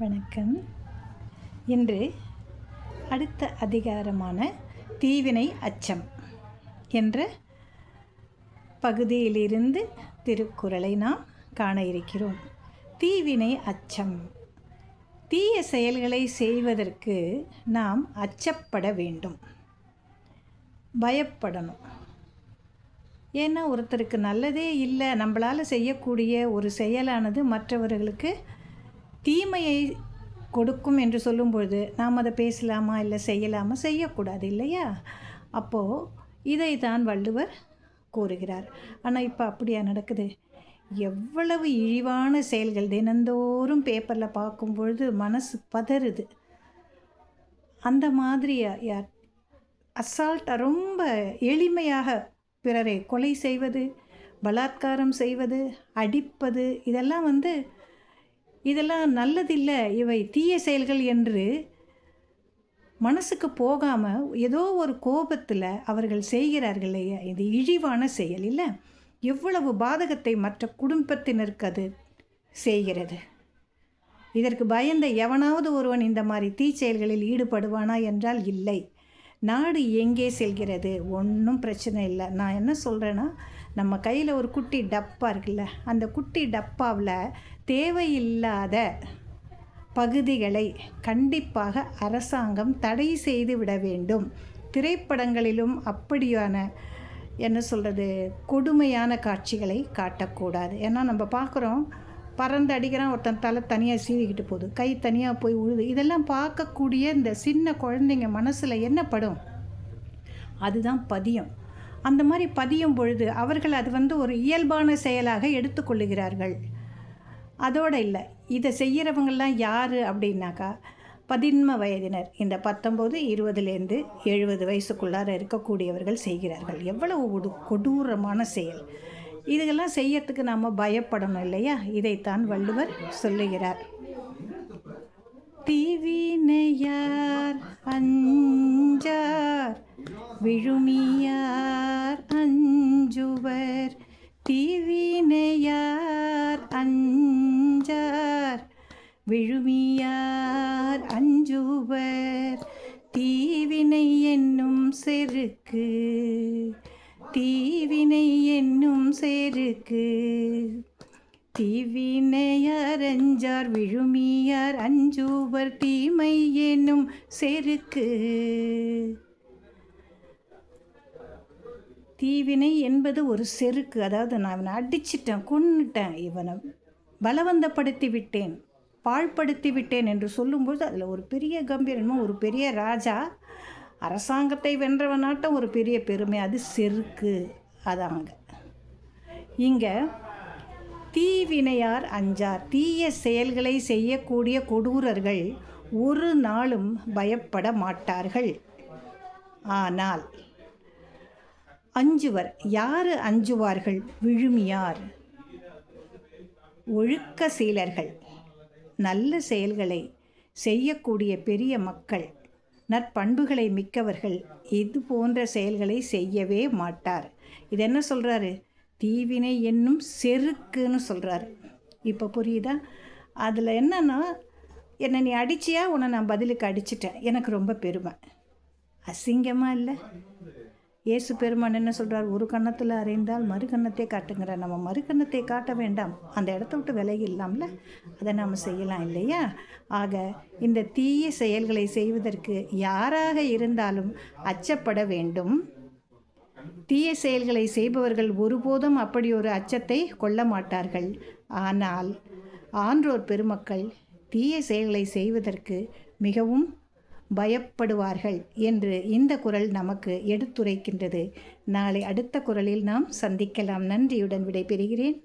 வணக்கம். இன்று அடுத்த அதிகாரமான தீவினை அச்சம் என்ற பகுதியிலிருந்து திருக்குறளை நாம் காண இருக்கிறோம். தீவினை அச்சம். தீய செயல்களை செய்வதற்கு நாம் அச்சப்பட வேண்டும், பயப்படணும். ஏன்னா ஒருத்தருக்கு நல்லதே இல்லை, நம்மளால் செய்யக்கூடிய ஒரு செயலானது மற்றவர்களுக்கு தீமையை கொடுக்கும் என்று சொல்லும்பொழுது நாம் அதை பேசலாமா இல்லை செய்யலாமா? செய்யக்கூடாது இல்லையா? அப்போது இதை தான் வள்ளுவர் கூறுகிறார். ஆனால் இப்போ அப்படியா நடக்குது? எவ்வளவு இழிவான செயல்கள் தினந்தோறும் பேப்பரில் பார்க்கும் பொழுது மனசு பதறுது. அந்த மாதிரி அசால்ட்டாக ரொம்ப எளிமையாக பிறரை கொலை செய்வது, பலாத்காரம் செய்வது, அடிப்பது, இதெல்லாம் நல்லதில்லை, இவை தீய செயல்கள் என்று மனசுக்கு போகாமல் ஏதோ ஒரு கோபத்தில் அவர்கள் செய்கிறார்கள் இல்லையா? இது இழிவான செயல் இல்லை? எவ்வளவு பாதகத்தை மற்ற குடும்பத்தினருக்கு அது செய்கிறது. இதற்கு பயந்த எவனாவது ஒருவன் இந்த மாதிரி தீச்செயல்களில் ஈடுபடுவானா என்றால் இல்லை. நாடு எங்கே செல்கிறது? ஒன்றும் பிரச்சனை இல்லை. நான் என்ன சொல்கிறேன்னா, நம்ம கையில் ஒரு குட்டி டப்பா இருக்குல்ல, அந்த குட்டி டப்பாவில் தேவையில்லாத பகுதிகளை கண்டிப்பாக அரசாங்கம் தடை செய்து விட வேண்டும். திரைப்படங்களிலும் அப்படியான கொடுமையான காட்சிகளை காட்டக்கூடாது. ஏன்னா நம்ம பார்க்குறோம், பறந்து அடிக்கிறான், ஒருத்தன் தலை தனியாக சீவிக்கிட்டு போகுது, கை தனியாக போய் உழுது. இதெல்லாம் பார்க்கக்கூடிய இந்த சின்ன குழந்தைங்க மனசில் என்ன படும்? அதுதான் பதியும். அந்த மாதிரி பதியும் பொழுது அவர்கள் அது ஒரு இயல்பான செயலாக எடுத்துக்கொள்ளுகிறார்கள். அதோடு இல்லை, இதை செய்கிறவங்கெல்லாம் யார் அப்படின்னாக்கா, 15 வயதினர். இந்த 19, 20லேருந்து 70 வயசுக்குள்ளார இருக்கக்கூடியவர்கள் செய்கிறார்கள். எவ்வளவு கொடூரமான செயல்! இதுகெல்லாம் செய்யறதுக்கு நாம் பயப்படணும் இல்லையா? இதைத்தான் வள்ளுவர் சொல்லுகிறார். தீவினையார் அஞ்சார் விழுமியார் அஞ்சுவர். தீவினையார் அஞ்சார் விழுமியார் அஞ்சுவர். தீவினை என்னும் செருக்கு, தீவினை என்னும் செருக்கு. தீவினையார் அஞ்சார் விழுமியார் அஞ்சுவர். தீமை என்னும் செருக்கு. தீவினை என்பது ஒரு செருக்கு. அதாவது நான் இவனை அடிச்சிட்டேன், கொன்னுட்டேன், இவனை பலவந்தப்படுத்தி விட்டேன், பாழ்படுத்தி விட்டேன் என்று சொல்லும்போது அதில் ஒரு பெரிய கம்பீரமும், ஒரு பெரிய ராஜா அரசாங்கத்தை வென்றவனாட்டம் ஒரு பெரிய பெருமை. அது செருக்கு. அதாங்க இங்கே தீவினையார் அஞ்சார். தீய செயல்களை செய்யக்கூடிய கொடூரர்கள் ஒரு நாளும் பயப்பட மாட்டார்கள். ஆனால் அஞ்சுவர். யார் அஞ்சுவார்கள்? விழுமியார், ஒழுக்க சீலர்கள், நல்ல செயல்களை செய்யக்கூடிய பெரிய மக்கள், நற்பண்புகளை மிக்கவர்கள் இது போன்ற செயல்களை செய்யவே மாட்டார். இது என்ன சொல்கிறாரு? தீவினை என்னும் செருக்குன்னு சொல்கிறாரு. இப்போ புரியுதா? அதில் என்னன்னா, என்னை நீ அடிச்சியா, உன்னை நான் பதிலுக்கு அடிச்சிட்டேன், எனக்கு ரொம்ப பெருமை. அசிங்கமாக இல்லை? இயேசு பெருமான் என்ன சொல்கிறார்? ஒரு கன்னத்தில் அறைந்தால் மறு கன்னத்தை காட்டுங்கிற. நம்ம மறு கன்னத்தை காட்ட வேண்டாம், அந்த இடத்த விட்டு விலகி இல்லாமல அதை நாம் செய்யலாம் இல்லையா? ஆக இந்த தீய செயல்களை செய்வதற்கு யாராக இருந்தாலும் அச்சப்பட வேண்டும். தீய செயல்களை செய்பவர்கள் ஒருபோதும் அப்படி ஒரு அச்சத்தை கொள்ள மாட்டார்கள். ஆனால் ஆன்றோர் பெருமக்கள் தீய செயல்களை செய்வதற்கு மிகவும் பயப்படுவார்கள் என்று இந்த குறள் நமக்கு எடுத்துரைக்கின்றது. நாளை அடுத்த குறளில் நாம் சந்திக்கலாம். நன்றியுடன் விடைபெறுகிறேன்.